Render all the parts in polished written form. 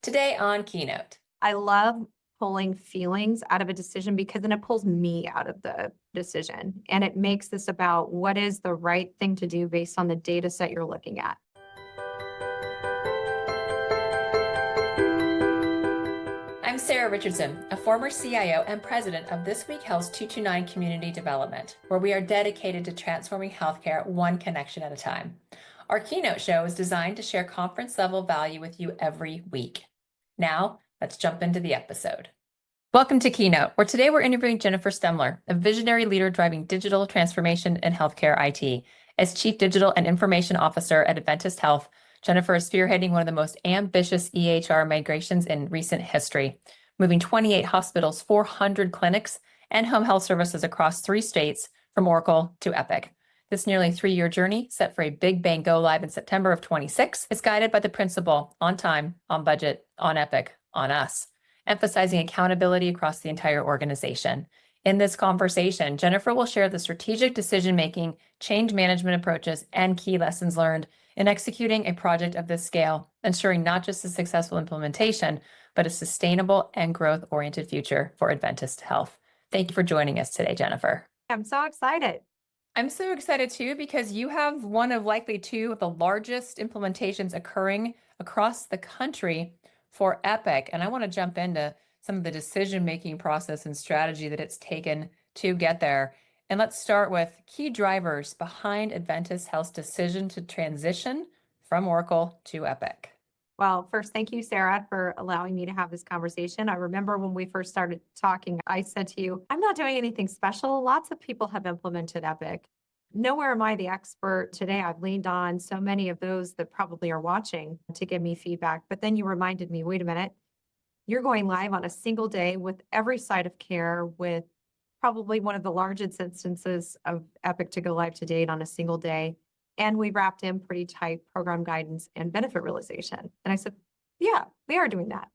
Today on Keynote. I love pulling feelings out of a decision because then it pulls me out of the decision and it makes this about what is the right thing to do based on the data set you're looking at. I'm Sarah Richardson, a former CIO and president of This Week Health's 229 Community Development, where we are dedicated to transforming healthcare one connection at a time. Our Keynote show is designed to share conference-level value with you every week. Now, let's jump into the episode. Welcome to Keynote, where today we're interviewing Jennifer Stemmler, a visionary leader driving digital transformation in healthcare IT. As Chief Digital and Information Officer at Adventist Health, Jennifer is spearheading one of the most ambitious EHR migrations in recent history, moving 28 hospitals, 400 clinics, and home health services across 3 states from Oracle to Epic. This nearly 3-year journey, set for a big bang go live in September of 26, is guided by the principle, on time, on budget, on Epic, on us, emphasizing accountability across the entire organization. In this conversation, Jennifer will share the strategic decision-making, change management approaches, and key lessons learned in executing a project of this scale, ensuring not just a successful implementation, but a sustainable and growth-oriented future for Adventist Health. Thank you for joining us today, Jennifer. I'm so excited. I'm so excited too, because you have one of likely 2 of the largest implementations occurring across the country for Epic. And I want to jump into some of the decision-making process and strategy that it's taken to get there. And let's start with key drivers behind Adventist Health's decision to transition from Oracle to Epic. Well, first, thank you, Sarah, for allowing me to have this conversation. I remember when we first started talking, I said to you, I'm not doing anything special. Lots of people have implemented Epic. Nowhere am I the expert today. I've leaned on so many of those that probably are watching to give me feedback. But then you reminded me, wait a minute, you're going live on a single day with every site of care, with probably one of the largest instances of Epic to go live to date on a single day. And we wrapped in pretty tight program guidance and benefit realization. And I said, yeah, we are doing that.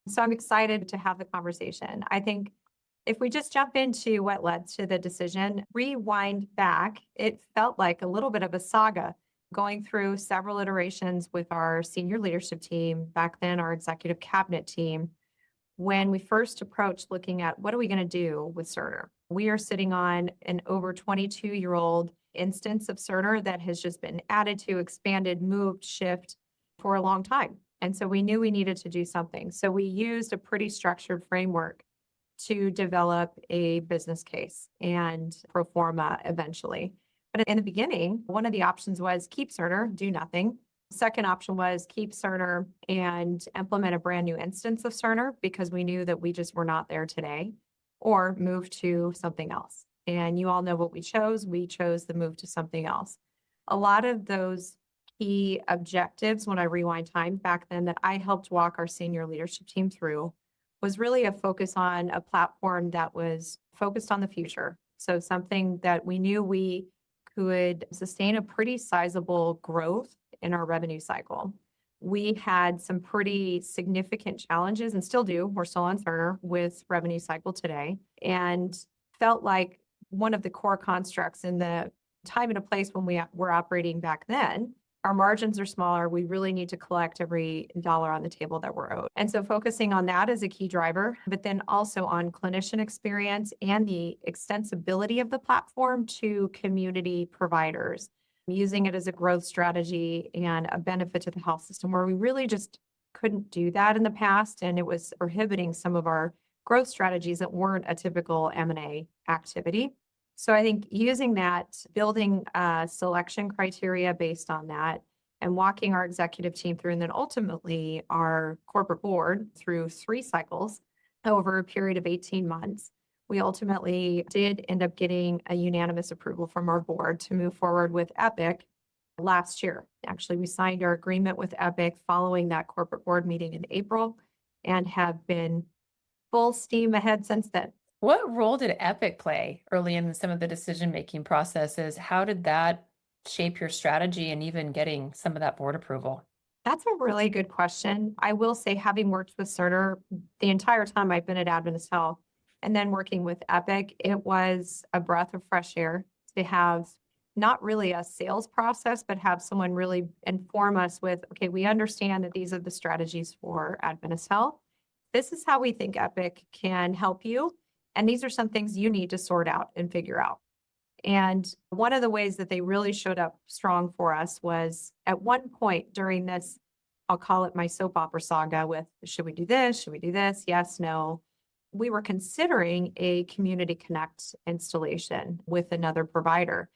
So I'm excited to have the conversation. I think if we just jump into what led to the decision, rewind back, it felt like a little bit of a saga going through several iterations with our senior leadership team, back then our executive cabinet team, when we first approached looking at what are we going to do with Cerner. We are sitting on an over 22-year-old instance of Cerner that has just been added to, expanded, moved, shift for a long time. And so we knew we needed to do something. So we used a pretty structured framework to develop a business case and pro forma eventually. But in the beginning, one of the options was keep Cerner, do nothing. Second option was keep Cerner and implement a brand new instance of Cerner because we knew that we just were not there today, or move to something else. And you all know what we chose. We chose the move to something else. A lot of those key objectives, when I rewind time back then, that I helped walk our senior leadership team through was really a focus on a platform that was focused on the future. So something that we knew we could sustain a pretty sizable growth in our revenue cycle. We had some pretty significant challenges and still do. We're still on Cerner with revenue cycle today, and felt like one of the core constructs in the time and a place when we were operating back then, our margins are smaller. We really need to collect every dollar on the table that we're owed. And so focusing on that as a key driver, but then also on clinician experience and the extensibility of the platform to community providers, using it as a growth strategy and a benefit to the health system, where we really just couldn't do that in the past. And it was prohibiting some of our growth strategies that weren't a typical M&A activity. So I think using that, building selection criteria based on that, and walking our executive team through, and then ultimately our corporate board through 3 cycles over a period of 18 months, we ultimately did end up getting a unanimous approval from our board to move forward with Epic last year. Actually, we signed our agreement with Epic following that corporate board meeting in April and have been full steam ahead since then. What role did Epic play early in some of the decision-making processes? How did that shape your strategy and even getting some of that board approval? That's a really good question. I will say, having worked with Cerner the entire time I've been at Adventist Health, and then working with Epic, it was a breath of fresh air to have not really a sales process, but have someone really inform us with, okay, we understand that these are the strategies for Adventist Health. This is how we think Epic can help you. And these are some things you need to sort out and figure out. And one of the ways that they really showed up strong for us was at one point during this, I'll call it my soap opera saga with, should we do this? Should we do this? Yes, no. We were considering a Community Connect installation with another provider.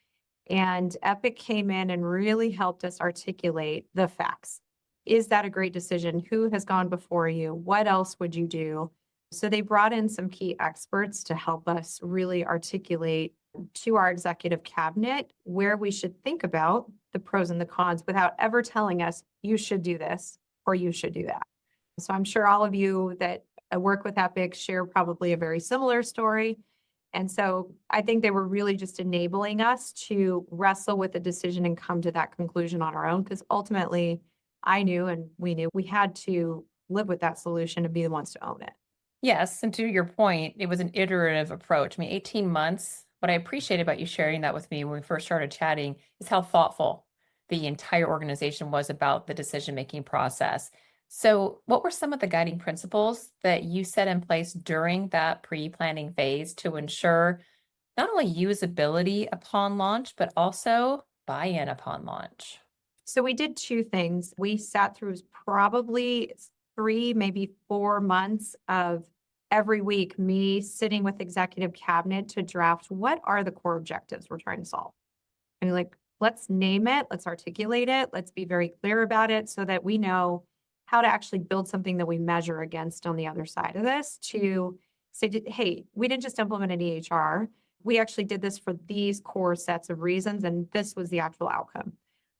And Epic came in and really helped us articulate the facts. Is that a great decision? Who has gone before you? What else would you do? So they brought in some key experts to help us really articulate to our executive cabinet where we should think about the pros and the cons without ever telling us, you should do this or you should do that. So I'm sure all of you that work with Epic share probably a very similar story. And so I think they were really just enabling us to wrestle with the decision and come to that conclusion on our own, because ultimately I knew and we knew we had to live with that solution and be the ones to own it. Yes, and to your point, it was an iterative approach. I mean, 18 months. What I appreciate about you sharing that with me when we first started chatting is how thoughtful the entire organization was about the decision-making process. So, what were some of the guiding principles that you set in place during that pre-planning phase to ensure not only usability upon launch, but also buy-in upon launch? So we did two things. We sat through probably 3, maybe 4 months of every week, me sitting with executive cabinet to draft what are the core objectives we're trying to solve. And like, let's name it, let's articulate it, let's be very clear about it so that we know how to actually build something that we measure against on the other side of this to say, hey, we didn't just implement an EHR. We actually did this for these core sets of reasons, and this was the actual outcome.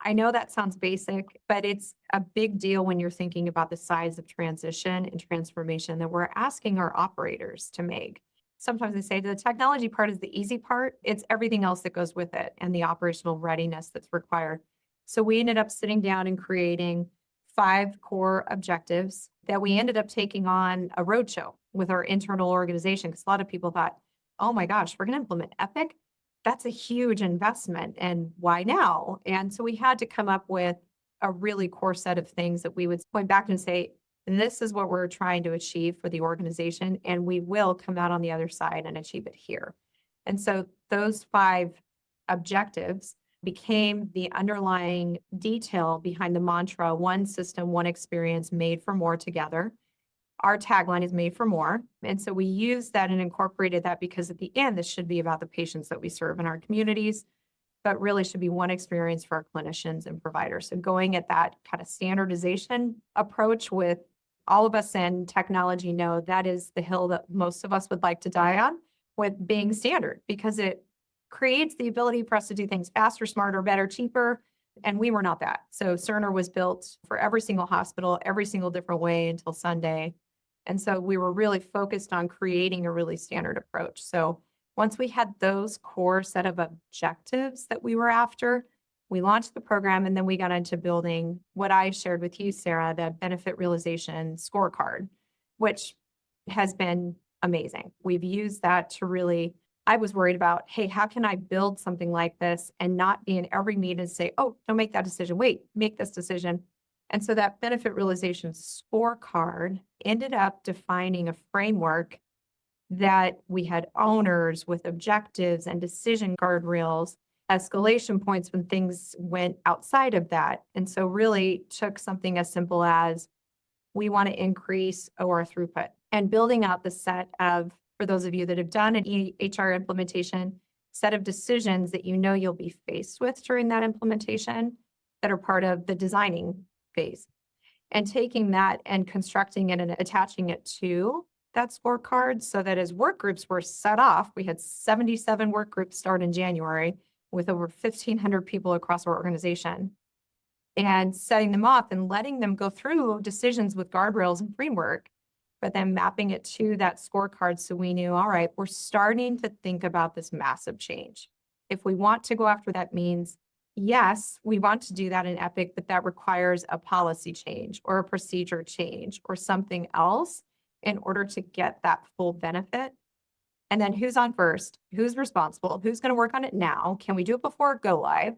I know that sounds basic, but it's a big deal when you're thinking about the size of transition and transformation that we're asking our operators to make. Sometimes they say the technology part is the easy part. It's everything else that goes with it and the operational readiness that's required. So we ended up sitting down and creating 5 core objectives that we ended up taking on a roadshow with our internal organization, because a lot of people thought, oh my gosh, we're going to implement Epic? That's a huge investment, and why now? And so we had to come up with a really core set of things that we would point back and say, this is what we're trying to achieve for the organization, and we will come out on the other side and achieve it here. And so those 5 objectives became the underlying detail behind the mantra, one system, one experience, made for more together. Our tagline is made for more. And so we used that and incorporated that because at the end, this should be about the patients that we serve in our communities, but really should be one experience for our clinicians and providers. So going at that kind of standardization approach with all of us in technology know that is the hill that most of us would like to die on, with being standard, because it creates the ability for us to do things faster, smarter, better, cheaper. And we were not that. So Cerner was built for every single hospital, every single different way until Sunday. And so we were really focused on creating a really standard approach. So once we had those core set of objectives that we were after, we launched the program, and then we got into building what I shared with you, Sarah, the benefit realization scorecard, which has been amazing. We've used that to really, I was worried about, hey, how can I build something like this and not be in every meeting and say, oh, don't make that decision. Wait, make this decision. And so that benefit realization scorecard ended up defining a framework that we had owners with objectives and decision guardrails, escalation points when things went outside of that. And so really took something as simple as we want to increase OR throughput, and building out the set of, for those of you that have done an EHR implementation, set of decisions that you know you'll be faced with during that implementation that are part of the designing phase, and taking that and constructing it and attaching it to that scorecard so that as work groups were set off, we had 77 work groups start in January with over 1,500 people across our organization, and setting them off and letting them go through decisions with guardrails and framework, but then mapping it to that scorecard so we knew, all right, we're starting to think about this massive change. If we want to go after that means, yes, we want to do that in Epic, but that requires a policy change or a procedure change or something else in order to get that full benefit. And then who's on first? Who's responsible? Who's going to work on it now? Can we do it before it go live?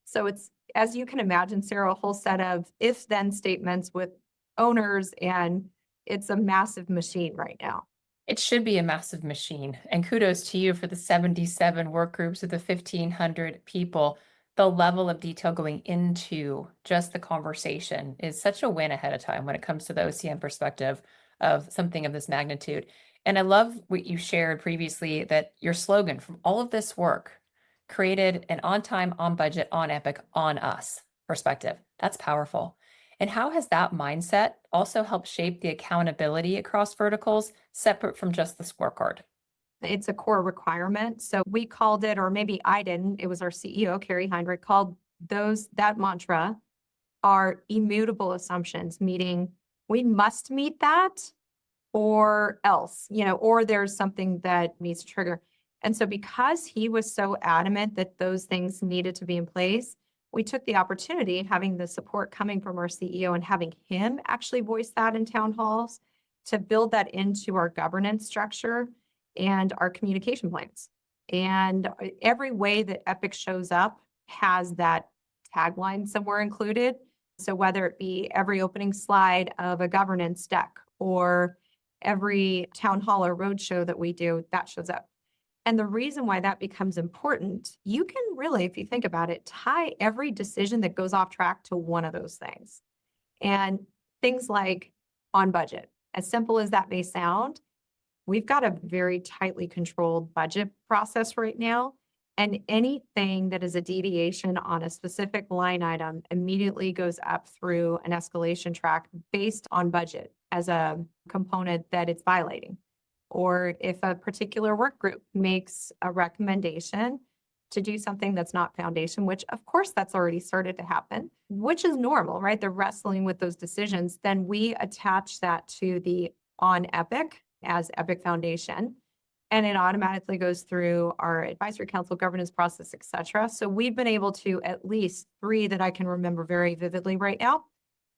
So it's, as you can imagine, Sarah, a whole set of if-then statements with owners, and it's a massive machine right now. It should be a massive machine. And kudos to you for the 77 work groups with the 1,500 people. The level of detail going into just the conversation is such a win ahead of time when it comes to the OCM perspective of something of this magnitude. And I love what you shared previously, that your slogan from all of this work created an on time, on budget, on epic, on us perspective. That's powerful. And how has that mindset also helped shape the accountability across verticals separate from just the scorecard? It's a core requirement. So we called it, or maybe I didn't, it was our CEO, Carrie Heinrich, called that mantra our immutable assumptions, meaning we must meet that or else, or there's something that needs to trigger. And so because he was so adamant that those things needed to be in place, we took the opportunity, having the support coming from our CEO and having him actually voice that in town halls, to build that into our governance structure and our communication plans. And every way that Epic shows up has that tagline somewhere included. So whether it be every opening slide of a governance deck or every town hall or roadshow that we do, that shows up. And the reason why that becomes important, you can really, if you think about it, tie every decision that goes off track to one of those things. And things like on budget, as simple as that may sound, we've got a very tightly controlled budget process right now. And anything that is a deviation on a specific line item immediately goes up through an escalation track based on budget as a component that it's violating. Or if a particular work group makes a recommendation to do something that's not foundation, which of course that's already started to happen, which is normal, right? They're wrestling with those decisions. Then we attach that to the on Epic as Epic Foundation, and it automatically goes through our advisory council governance process, et cetera. So we've been able to, at least 3 that I can remember very vividly right now,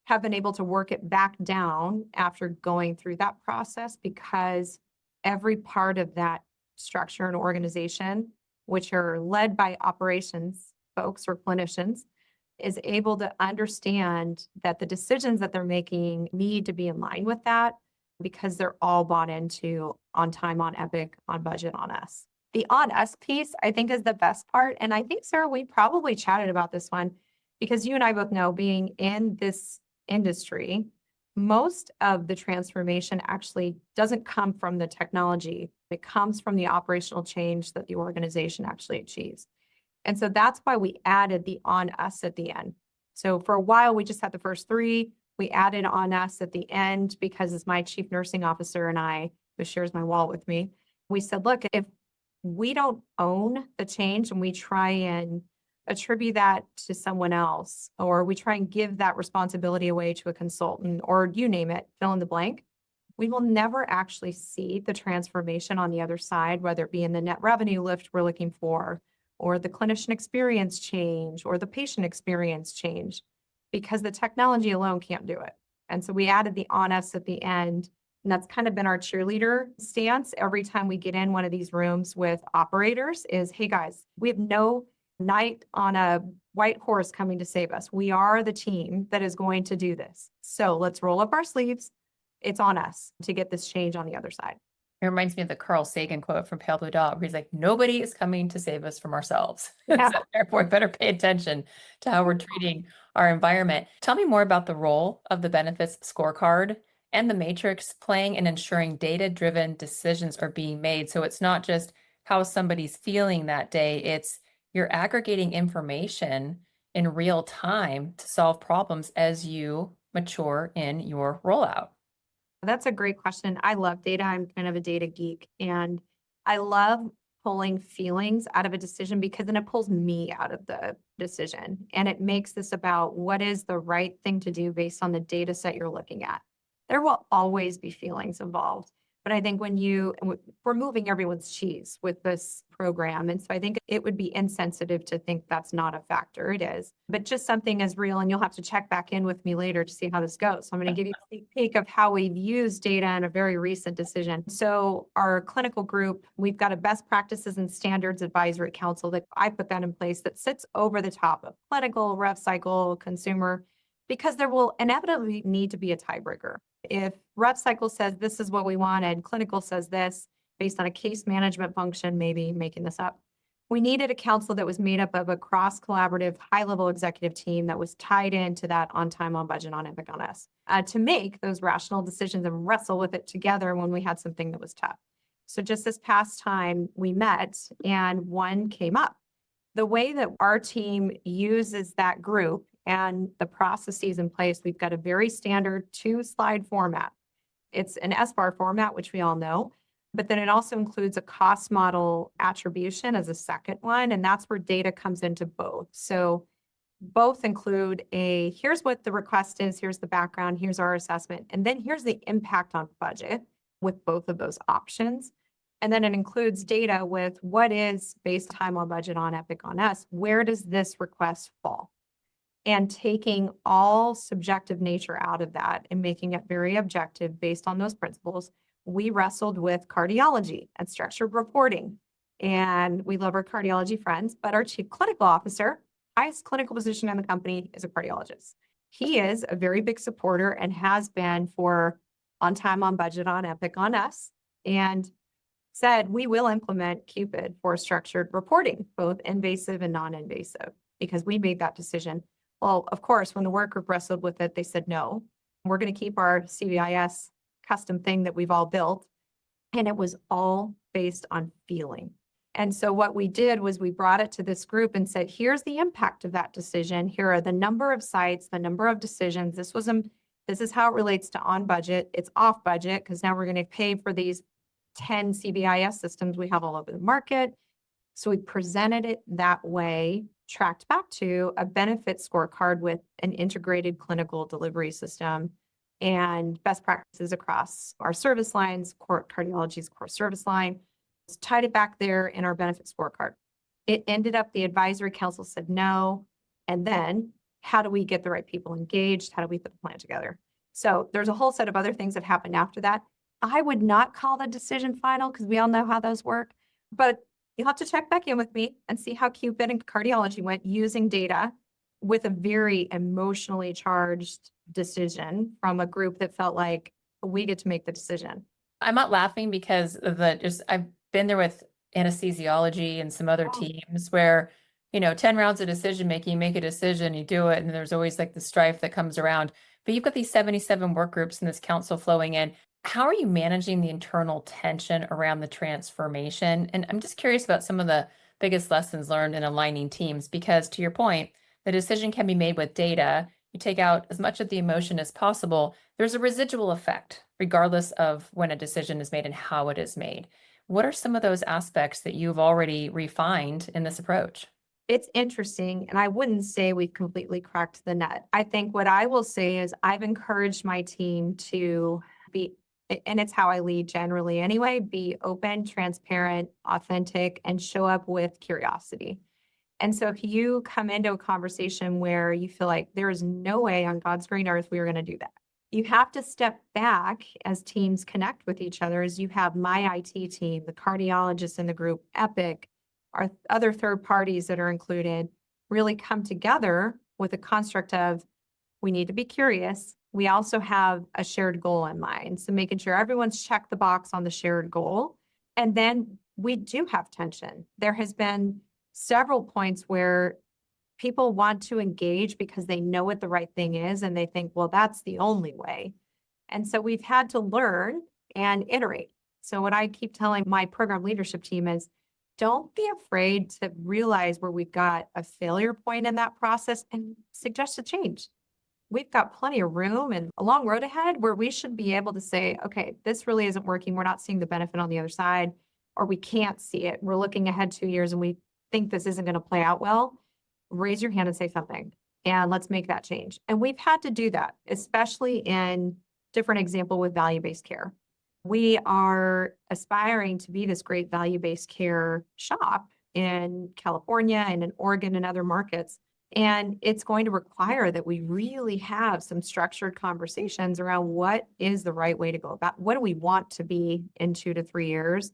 have been able to work it back down after going through that process, because every part of that structure and organization, which are led by operations folks or clinicians, is able to understand that the decisions that they're making need to be in line with that, because they're all bought into on time, on Epic, on budget, on us. The on us piece, I think, is the best part. And I think, Sarah, we probably chatted about this one, because you and I both know, being in this industry, most of the transformation actually doesn't come from the technology. It comes from the operational change that the organization actually achieves. And so that's why we added the on us at the end. So for a while, we just had the first 3. We added on us at the end because, as my chief nursing officer and I, who shares my wall with me, we said, look, if we don't own the change and we try and attribute that to someone else, or we try and give that responsibility away to a consultant, or you name it, fill in the blank, we will never actually see the transformation on the other side, whether it be in the net revenue lift we're looking for, or the clinician experience change, or the patient experience change, because the technology alone can't do it. And so we added the on us at the end, and that's kind of been our cheerleader stance every time we get in one of these rooms with operators is, hey guys, we have no knight on a white horse coming to save us. We are the team that is going to do this. So let's roll up our sleeves. It's on us to get this change on the other side. It reminds me of the Carl Sagan quote from Pale Blue Dog, where he's like, nobody is coming to save us from ourselves. Yeah. So therefore, we better pay attention to how we're treating our environment. Tell me more about the role of the benefits scorecard and the matrix playing in ensuring data-driven decisions are being made. So it's not just how somebody's feeling that day, it's you're aggregating information in real time to solve problems as you mature in your rollout. That's a great question. I love data. I'm kind of a data geek, and I love pulling feelings out of a decision, because then it pulls me out of the decision, and it makes this about what is the right thing to do based on the data set you're looking at. There will always be feelings involved, But I think we're moving everyone's cheese with this program. And so I think it would be insensitive to think that's not a factor. It is, but just something as real. And you'll have to check back in with me later to see how this goes. So I'm going to give you a sneak peek of how we've used data in a very recent decision. So our clinical group, we've got a best practices and standards advisory council that I put that in place that sits over the top of clinical, rev cycle, consumer, because there will inevitably need to be a tiebreaker. If rev cycle says this is what we want and clinical says this based on a case management function, maybe making this up, we needed a council that was made up of a cross-collaborative, high-level executive team that was tied into that on time, on budget, on Epic, on us to make those rational decisions and wrestle with it together when we had something that was tough. So just this past time we met and one came up. The way that our team uses that group and the processes in place, we've got a very standard 2-slide format. It's an SBAR format, which we all know, but then it also includes a cost model attribution as a second one, and that's where data comes into both. So both include here's what the request is, here's the background, here's our assessment, and then here's the impact on budget with both of those options. And then it includes data with what is based time on budget on Epic on us, where does this request fall? And taking all subjective nature out of that and making it very objective based on those principles, we wrestled with cardiology and structured reporting. And we love our cardiology friends, but our chief clinical officer, highest clinical position in the company, is a cardiologist. He is a very big supporter and has been for on time, on budget, on Epic, on us, and said we will implement Cupid for structured reporting, both invasive and non-invasive, because we made that decision. Well, of course, when the work group wrestled with it, they said, no, we're going to keep our CVIS custom thing that we've all built. And it was all based on feeling. And so what we did was we brought it to this group and said, here's the impact of that decision. Here are the number of sites, the number of decisions. This is how it relates to on budget. It's off budget because now we're going to pay for these 10 CVIS systems we have all over the market. So we presented it that way, tracked back to a benefit scorecard with an integrated clinical delivery system and best practices across our service lines, cardiology's core service line. Just tied it back there in our benefit scorecard. It ended up the advisory council said no. And then how do we get the right people engaged? How do we put the plan together? So there's a whole set of other things that happened after that. I would not call the decision final because we all know how those work, but you'll have to check back in with me and see how Cupid and cardiology went using data with a very emotionally charged decision from a group that felt like we get to make the decision. I'm not laughing because of I've been there with anesthesiology and some other teams where, 10 rounds of decision making, you make a decision, you do it, and there's always like the strife that comes around. But you've got these 77 work groups and this council flowing in. How are you managing the internal tension around the transformation? And I'm just curious about some of the biggest lessons learned in aligning teams, because to your point, the decision can be made with data. You take out as much of the emotion as possible. There's a residual effect, regardless of when a decision is made and how it is made. What are some of those aspects that you've already refined in this approach? It's interesting, and I wouldn't say we've completely cracked the nut. I think what I will say is I've encouraged my team to be, and it's how I lead generally anyway, be open, transparent, authentic, and show up with curiosity. And so if you come into a conversation where you feel like there is no way on God's green earth we are going to do that, you have to step back as teams connect with each other. As you have my IT team, the cardiologists in the group, Epic, our other third parties that are included, really come together with a construct of we need to be curious. We also have a shared goal in mind. So making sure everyone's checked the box on the shared goal. And then we do have tension. There has been several points where people want to engage because they know what the right thing is and they think, well, that's the only way. And so we've had to learn and iterate. So what I keep telling my program leadership team is don't be afraid to realize where we've got a failure point in that process and suggest a change. We've got plenty of room and a long road ahead where we should be able to say, okay, this really isn't working. We're not seeing the benefit on the other side, or we can't see it. We're looking ahead 2 years and we think this isn't going to play out well. Raise your hand and say something, and let's make that change. And we've had to do that, especially in different example with value-based care. We are aspiring to be this great value-based care shop in California and in Oregon and other markets. And it's going to require that we really have some structured conversations around what is the right way to go about, what do we want to be in 2 to 3 years.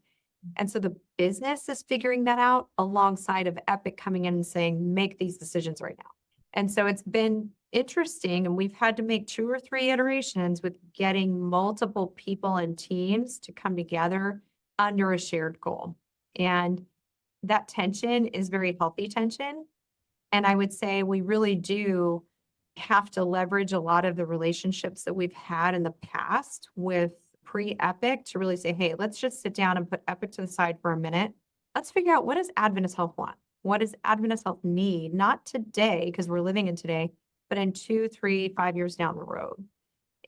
And so the business is figuring that out alongside of Epic coming in and saying, make these decisions right now. And so it's been interesting, and we've had to make 2 or 3 iterations with getting multiple people and teams to come together under a shared goal. And that tension is very healthy tension. And I would say we really do have to leverage a lot of the relationships that we've had in the past with pre-Epic to really say, hey, let's just sit down and put Epic to the side for a minute. Let's figure out, what does Adventist Health want? What does Adventist Health need? Not today, because we're living in today, but in 2, 3, 5 years down the road.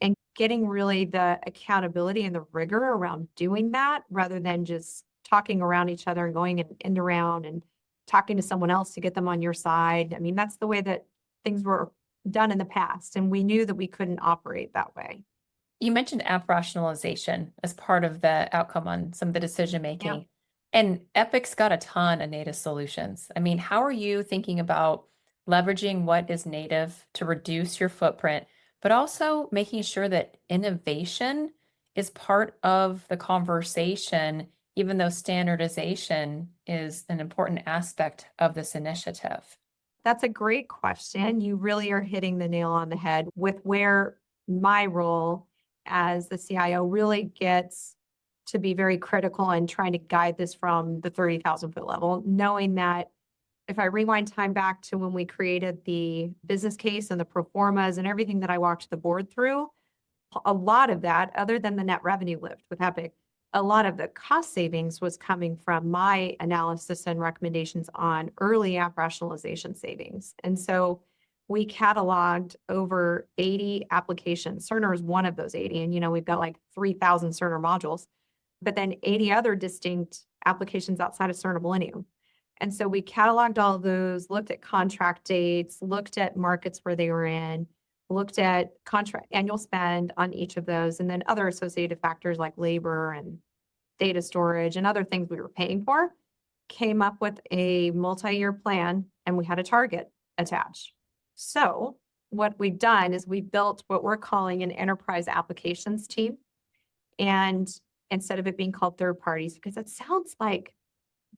And getting really the accountability and the rigor around doing that, rather than just talking around each other and going in around and talking to someone else to get them on your side. I mean, that's the way that things were done in the past, and we knew that we couldn't operate that way. You mentioned app rationalization as part of the outcome on some of the decision making. Yeah. And Epic's got a ton of native solutions. I mean, how are you thinking about leveraging what is native to reduce your footprint, but also making sure that innovation is part of the conversation, even though standardization is an important aspect of this initiative? That's a great question. You really are hitting the nail on the head with where my role as the CIO really gets to be very critical and trying to guide this from the 30,000-foot level, knowing that if I rewind time back to when we created the business case and the pro formas and everything that I walked the board through, a lot of that, other than the net revenue lift with Epic, a lot of the cost savings was coming from my analysis and recommendations on early app rationalization savings. And so we cataloged over 80 applications. Cerner is one of those 80. And, we've got like 3,000 Cerner modules, but then 80 other distinct applications outside of Cerner Millennium. And so we cataloged all of those, looked at contract dates, looked at markets where they were in, looked at contract annual spend on each of those, and then other associated factors like labor and data storage and other things we were paying for, came up with a multi-year plan, and we had a target attached. So what we've done is we built what we're calling an enterprise applications team. And instead of it being called third parties, because it sounds like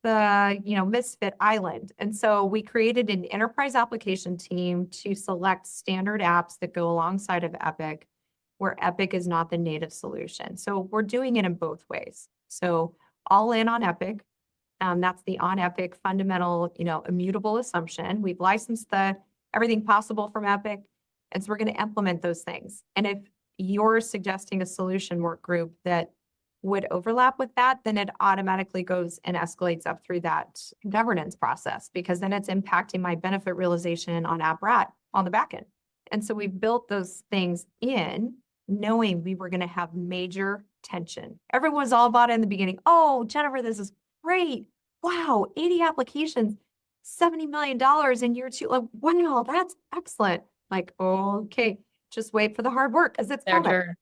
the misfit island. And so we created an enterprise application team to select standard apps that go alongside of Epic, where Epic is not the native solution. So we're doing it in both ways. So all in on Epic. That's the on Epic fundamental, immutable assumption. We've licensed everything possible from Epic. And so we're going to implement those things. And if you're suggesting a solution work group that would overlap with that, then it automatically goes and escalates up through that governance process, because then it's impacting my benefit realization on AppRat on the back end. And so we built those things in knowing we were going to have major tension. Everyone was all bought in the beginning. Oh, Jennifer, this is great. Wow, 80 applications, $70 million in year 2. Like, wow, that's excellent. Like, okay, just wait for the hard work because it's coming.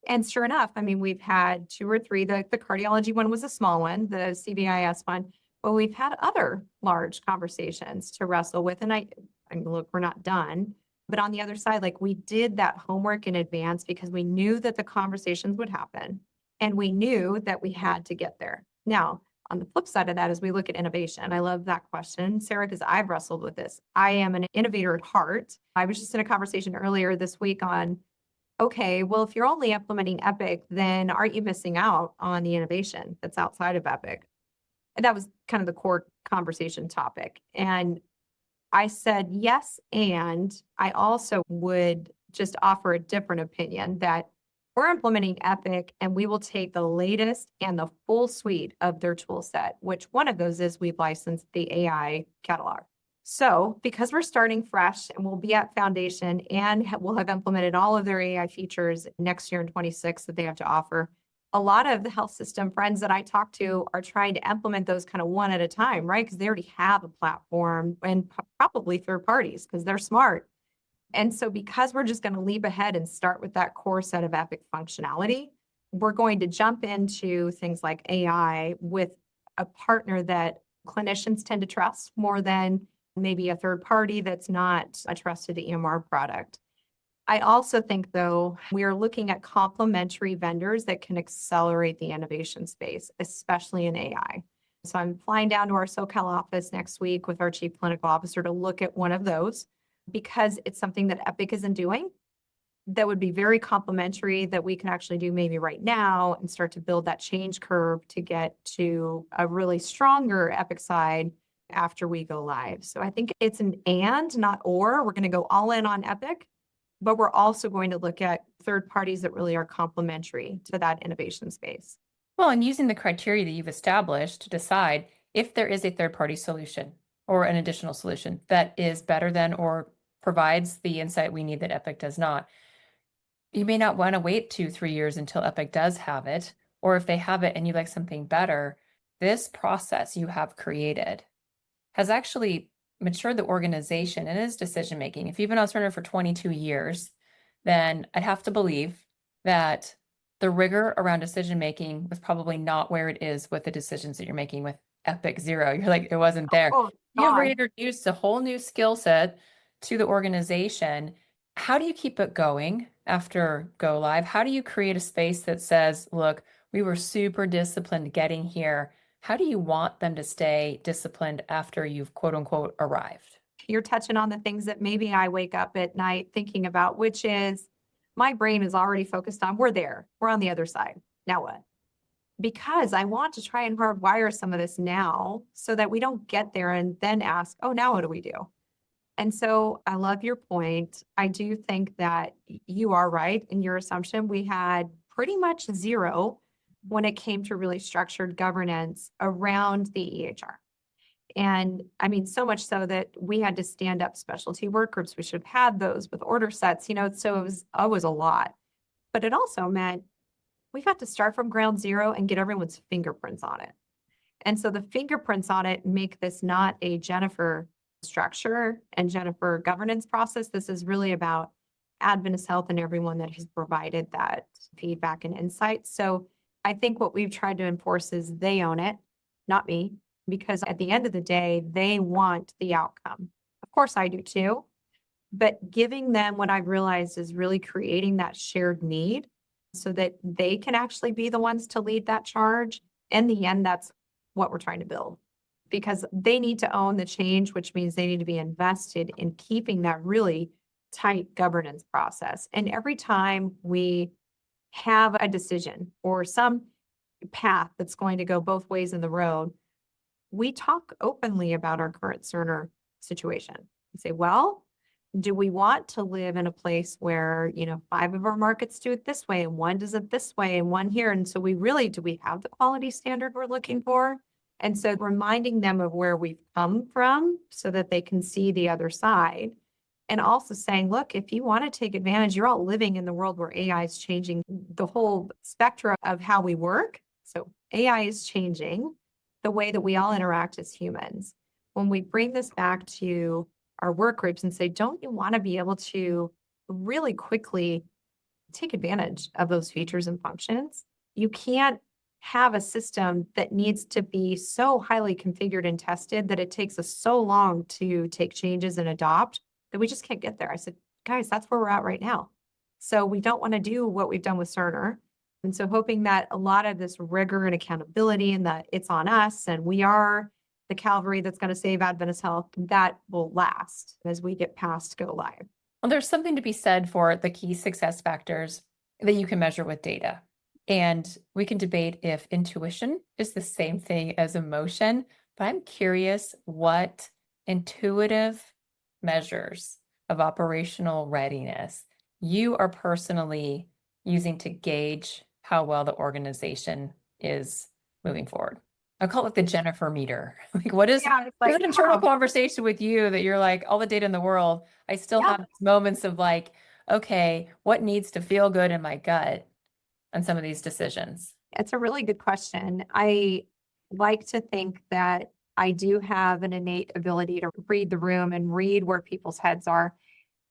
And sure enough, I mean, we've had 2 or 3. The cardiology one was a small one, the CVIS one, but we've had other large conversations to wrestle with. And look, we're not done. But on the other side, like, we did that homework in advance because we knew that the conversations would happen, and we knew that we had to get there. Now, on the flip side of that, as we look at innovation, I love that question, Sarah, because I've wrestled with this. I am an innovator at heart. I was just in a conversation earlier this week on, okay, well, if you're only implementing Epic, then aren't you missing out on the innovation that's outside of Epic? And that was kind of the core conversation topic. And I said, yes. And I also would just offer a different opinion that we're implementing Epic and we will take the latest and the full suite of their tool set, which one of those is we've licensed the AI catalog. So because we're starting fresh and we'll be at foundation and we'll have implemented all of their AI features next year in 26 that they have to offer, a lot of the health system friends that I talk to are trying to implement those kind of one at a time, right? Because they already have a platform, and probably third parties because they're smart. And so because we're just going to leap ahead and start with that core set of Epic functionality, we're going to jump into things like AI with a partner that clinicians tend to trust more than maybe a third party that's not a trusted EMR product. I also think, though, we are looking at complementary vendors that can accelerate the innovation space, especially in AI. So I'm flying down to our SoCal office next week with our chief clinical officer to look at one of those because it's something that Epic isn't doing that would be very complementary that we can actually do maybe right now and start to build that change curve to get to a really stronger Epic side after we go live. So I think it's an and, not or. We're going to go all in on Epic, but we're also going to look at third parties that really are complementary to that innovation space. Well, and using the criteria that you've established to decide if there is a third-party solution or an additional solution that is better than or provides the insight we need that Epic does not. You may not want to wait 2-3 years until Epic does have it, or if they have it and you like something better, this process you have created has actually matured the organization and its decision making. If you've been on Cerner for 22 years, then I'd have to believe that the rigor around decision making was probably not where it is with the decisions that you're making with Epic Zero. You're like, it wasn't there. Oh, You've God. reintroduced a whole new skill set to the organization. How do you keep it going after go live? How do you create a space that says, look, we were super disciplined getting here. How do you want them to stay disciplined after you've quote unquote arrived? You're touching on the things that maybe I wake up at night thinking about, which is my brain is already focused on, we're there, we're on the other side. Now what? Because I want to try and hardwire some of this now so that we don't get there and then ask, oh, now what do we do? And so I love your point. I do think that you are right in your assumption. We had pretty much zero when it came to really structured governance around the EHR. And I mean, so much so that we had to stand up specialty work groups. We should have had those with order sets, so it was always a lot. But it also meant we got to start from ground zero and get everyone's fingerprints on it. And so the fingerprints on it make this not a Jennifer structure and Jennifer governance process. This is really about Adventist Health and everyone that has provided that feedback and insight. So I think what we've tried to enforce is they own it, not me, because at the end of the day, they want the outcome. Of course, I do too. But giving them what I've realized is really creating that shared need so that they can actually be the ones to lead that charge. In the end, that's what we're trying to build because they need to own the change, which means they need to be invested in keeping that really tight governance process. And every time we have a decision or some path that's going to go both ways in the road, we talk openly about our current Cerner situation. We say, well, do we want to live in a place where, 5 of our markets do it this way and one does it this way and one here? And so do we have the quality standard we're looking for? And so reminding them of where we've come from so that they can see the other side. And also saying, look, if you want to take advantage, you're all living in the world where AI is changing the whole spectrum of how we work. So AI is changing the way that we all interact as humans. When we bring this back to our work groups and say, don't you want to be able to really quickly take advantage of those features and functions? You can't have a system that needs to be so highly configured and tested that it takes us so long to take changes and adopt that we just can't get there. I said, guys, that's where we're at right now. So we don't want to do what we've done with Cerner. And so hoping that a lot of this rigor and accountability and that it's on us and we are the Cavalry that's going to save Adventist Health, that will last as we get past go live. Well, there's something to be said for the key success factors that you can measure with data. And we can debate if intuition is the same thing as emotion, but I'm curious what intuitive measures of operational readiness you are personally using to gauge how well the organization is moving forward. I call it the Jennifer meter. Like, what is there's an internal conversation with you that you're like, all the data in the world, I still have these moments of like, okay, what needs to feel good in my gut on some of these decisions? It's a really good question. I like to think that I do have an innate ability to read the room and read where people's heads are.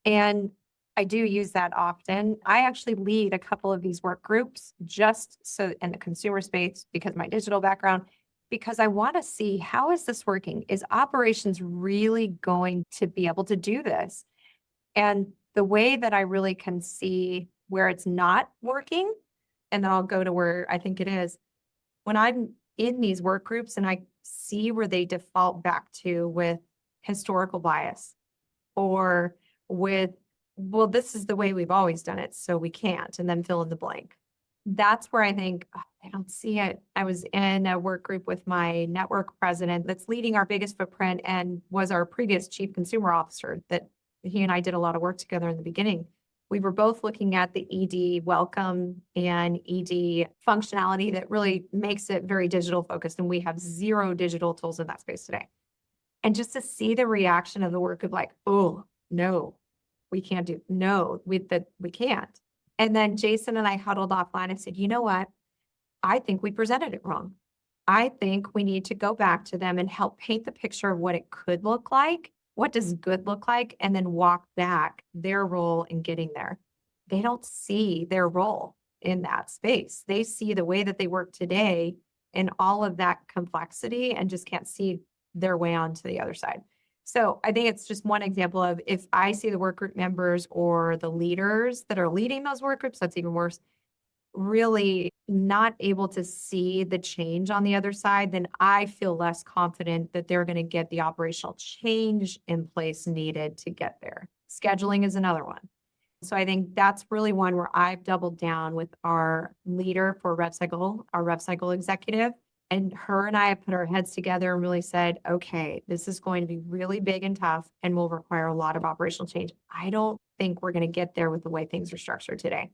And I do use that often. I actually lead a couple of these work groups just so in the consumer space because of my digital background, because I want to see how is this working? Is operations really going to be able to do this? And the way that I really can see where it's not working, and then I'll go to where I think it is, when I'm in these work groups and I see where they default back to with historical bias or with, well, this is the way we've always done it, so we can't, and then fill in the blank. That's where I think, "Oh, I don't see it." I was in a work group with my network president that's leading our biggest footprint and was our previous chief consumer officer that he and I did a lot of work together in the beginning. We were both looking at the ED welcome and ED functionality that really makes it very digital focused, and we have zero digital tools in that space today. And just to see the reaction of the work of like, oh, no, we can't do, no, we can't. And then Jason and I huddled offline and said, you know what? I think we presented it wrong. I think we need to go back to them and help paint the picture of what it could look like. What does good look like? And then walk back their role in getting there. They don't see their role in that space. They see the way that they work today and all of that complexity and just can't see their way on to the other side. So I think it's just one example of if I see the work group members or the leaders that are leading those work groups, that's even worse, really not able to see the change on the other side, then I feel less confident that they're going to get the operational change in place needed to get there. Scheduling is another one. So I think that's really one where I've doubled down with our leader for RevCycle, our RevCycle executive. And her and I have put our heads together and really said, okay, this is going to be really big and tough and will require a lot of operational change. I don't think we're going to get there with the way things are structured today.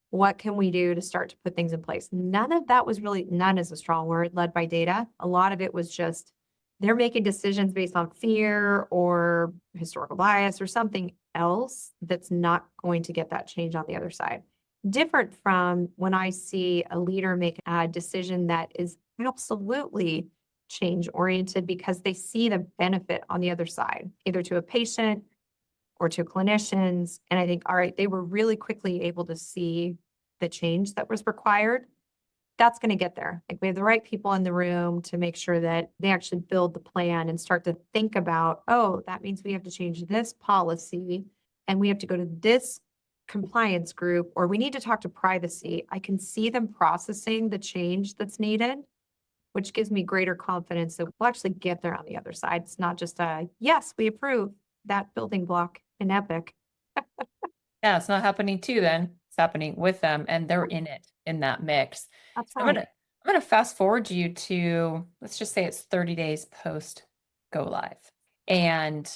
What can we do to start to put things in place? None of that was really, none is a strong word, led by data. A lot of it was just they're making decisions based on fear or historical bias or something else that's not going to get that change on the other side. Different from when I see a leader make a decision that is absolutely change oriented because they see the benefit on the other side, either to a patient or to clinicians. And I think, all right, they were really quickly able to see the change that was required. That's going to get there. Like we have the right people in the room to make sure that they actually build the plan and start to think about, oh, that means we have to change this policy and we have to go to this compliance group, or we need to talk to privacy. I can see them processing the change that's needed, which gives me greater confidence that we'll actually get there on the other side. It's not just a, yes, we approve that building block in Epic. Yeah, it's not happening to them. It's happening with them, and they're in it in that mix. That's So right. I'm gonna fast forward you to, let's just say it's 30 days post go live. And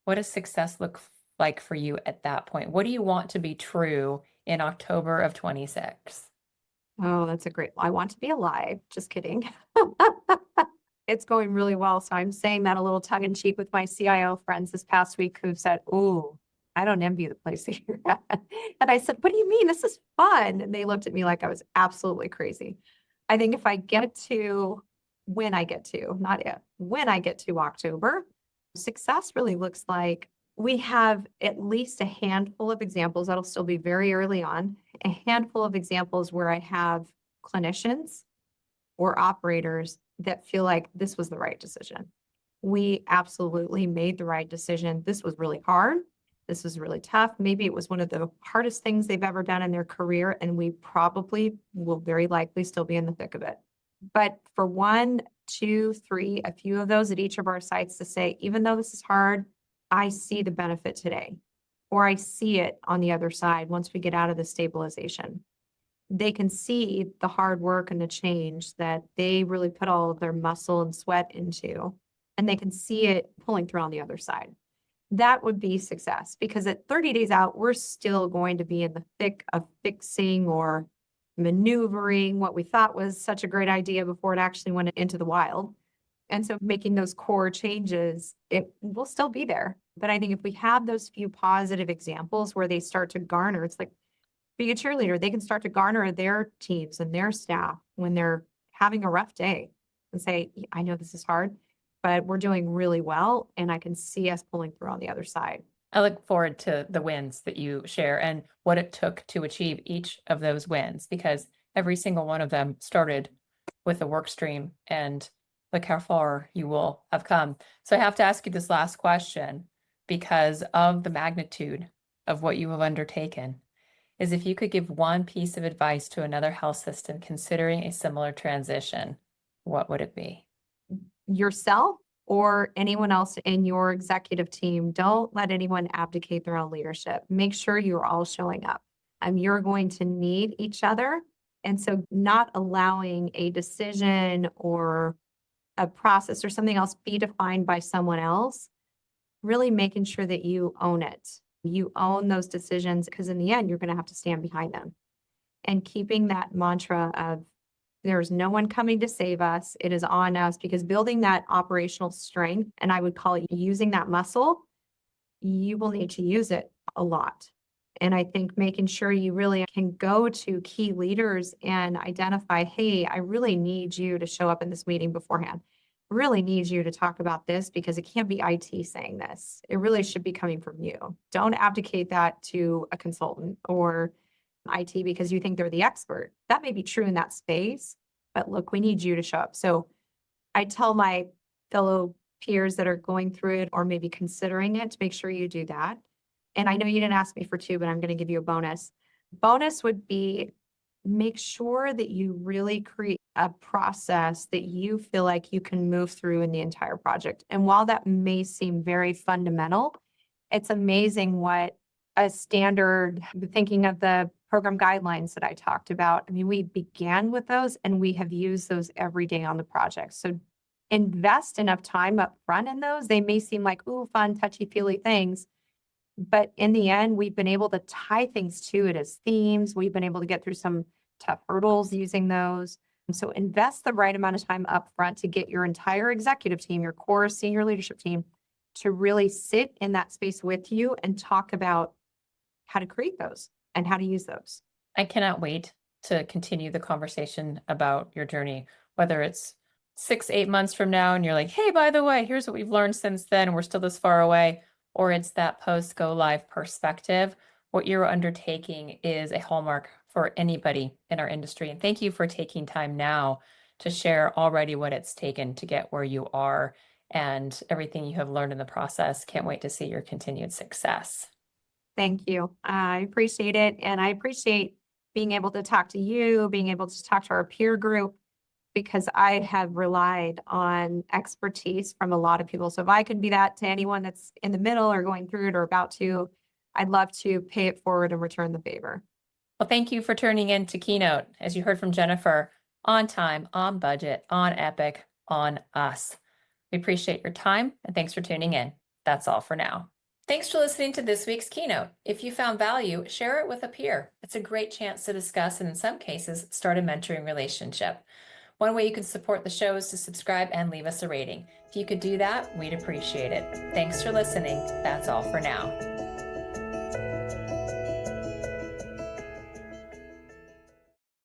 what does success look like for you at that point? What do you want to be true in October of 26? Oh, that's a great, I want to be alive. Just kidding. It's going really well. So I'm saying that a little tongue in cheek with my CIO friends this past week who said, oh, I don't envy the place that you're at. And I said, what do you mean? This is fun. And they looked at me like I was absolutely crazy. I think if I get to, when I get to, not if, when I get to October, success really looks like we have at least a handful of examples that'll still be very early on, a handful of examples where I have clinicians or operators that feel like this was the right decision. We absolutely made the right decision. This was really hard. This was really tough. Maybe it was one of the hardest things they've ever done in their career, and we probably will very likely still be in the thick of it. But for one, two, three, a few of those at each of our sites to say, even though this is hard, I see the benefit today, or I see it on the other side once we get out of the stabilization. They can see the hard work and the change that they really put all of their muscle and sweat into, and they can see it pulling through on the other side. That would be success, because at 30 days out, we're still going to be in the thick of fixing or maneuvering what we thought was such a great idea before it actually went into the wild. And so making those core changes, it will still be there. But I think if we have those few positive examples where they start to garner, it's like being a cheerleader, they can start to garner their teams and their staff when they're having a rough day and say, I know this is hard, but we're doing really well. And I can see us pulling through on the other side. I look forward to the wins that you share and what it took to achieve each of those wins, because every single one of them started with a work stream, and look how far you will have come. So I have to ask you this last question because of the magnitude of what you have undertaken, is if you could give one piece of advice to another health system considering a similar transition, what would it be? Yourself or anyone else in your executive team, don't let anyone abdicate their own leadership. Make sure you're all showing up. You're going to need each other. And so not allowing a decision or a process or something else be defined by someone else, really making sure that you own it. You own those decisions, because in the end, you're going to have to stand behind them. And keeping that mantra of there's no one coming to save us, it is on us, because building that operational strength, and I would call it using that muscle, you will need to use it a lot. And I think making sure you really can go to key leaders and identify, hey, I really need you to show up in this meeting beforehand. Really need you to talk about this, because it can't be IT saying this. It really should be coming from you. Don't abdicate that to a consultant or IT because you think they're the expert. That may be true in that space, but look, we need you to show up. So I tell my fellow peers that are going through it or maybe considering it to make sure you do that. And I know you didn't ask me for two, but I'm going to give you a bonus. Bonus would be make sure that you really create a process that you feel like you can move through in the entire project. And while that may seem very fundamental, it's amazing what a standard, thinking of the program guidelines that I talked about. I mean, we began with those and we have used those every day on the project. So invest enough time up front in those. They may seem like, ooh, fun, touchy-feely things. But in the end, we've been able to tie things to it as themes. We've been able to get through some tough hurdles using those. And so invest the right amount of time up front to get your entire executive team, your core senior leadership team, to really sit in that space with you and talk about how to create those and how to use those. I cannot wait to continue the conversation about your journey, whether it's 6, 8 months from now and you're like, hey, by the way, here's what we've learned since then, and we're still this far away, or it's that post go live perspective. What you're undertaking is a hallmark for anybody in our industry. And thank you for taking time now to share already what it's taken to get where you are and everything you have learned in the process. Can't wait to see your continued success. Thank you. I appreciate it. And I appreciate being able to talk to you, being able to talk to our peer group, because I have relied on expertise from a lot of people. So if I could be that to anyone that's in the middle or going through it or about to, I'd love to pay it forward and return the favor. Well, thank you for turning in to Keynote. As you heard from Jennifer, on time, on budget, on epic, on us. We appreciate your time and thanks for tuning in. That's all for now. Thanks for listening to this week's Keynote. If you found value, share it with a peer. It's a great chance to discuss and in some cases, start a mentoring relationship. One way you can support the show is to subscribe and leave us a rating. If you could do that, we'd appreciate it. Thanks for listening. That's all for now.